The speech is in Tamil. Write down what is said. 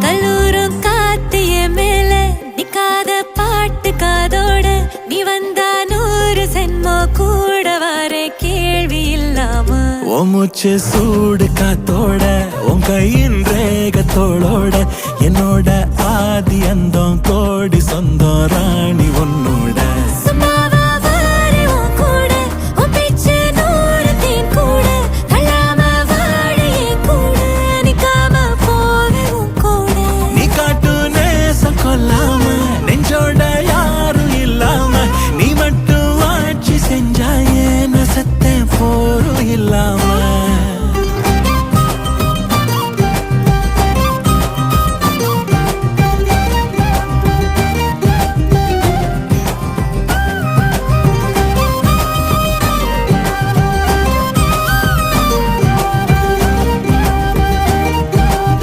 கல்லூரும் காத்திய மேல நிக்காத பாட்டு காதோட நீ வந்தா 100 சென்மோ கூட வர கேள்வி இல்லாம மூச்சு சூடு காத்தோட உன் கையின் ரேகத்தோளோட என்னோட ஆதி அந்தம்